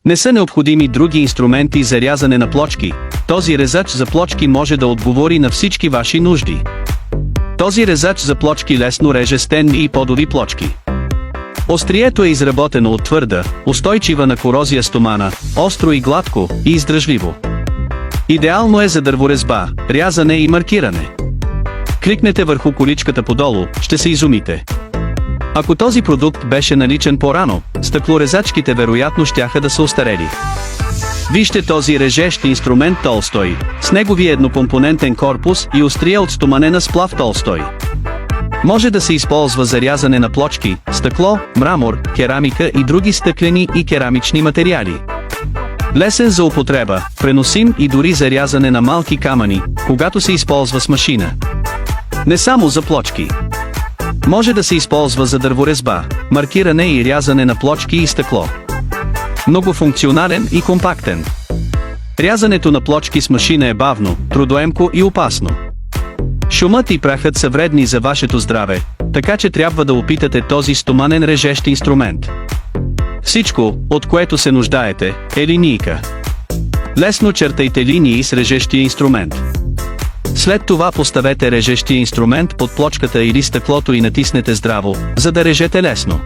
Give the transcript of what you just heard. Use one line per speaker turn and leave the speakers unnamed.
Не са необходими други инструменти за рязане на плочки. Този резач за плочки може да отговори на всички ваши нужди. Този резач за плочки лесно реже стенни и подови плочки. Острието е изработено от твърда, устойчива на корозия стомана, остро и гладко, и издръжливо. Идеално е за дърворезба, рязане и маркиране. Кликнете върху количката подолу, ще се изумите. Ако този продукт беше наличен по-рано, стъклорезачките вероятно щяха да са остарели. Вижте този режещ инструмент Толстой, с неговия еднокомпонентен корпус и острие от стоманена сплав Толстой. Може да се използва за рязане на плочки, стъкло, мрамор, керамика и други стъклени и керамични материали. Лесен за употреба, преносим и дори за рязане на малки камъни, когато се използва с машина. Не само за плочки. Може да се използва за дърворезба, маркиране и рязане на плочки и стъкло. Многофункционален и компактен. Рязането на плочки с машина е бавно, трудоемко и опасно. Шумът и прахът са вредни за вашето здраве, така че трябва да опитате този стоманен режещ инструмент. Всичко, от което се нуждаете, е линийка. Лесно чертайте линии с режещия инструмент. След това поставете режещия инструмент под плочката или стъклото и натиснете здраво, за да режете лесно.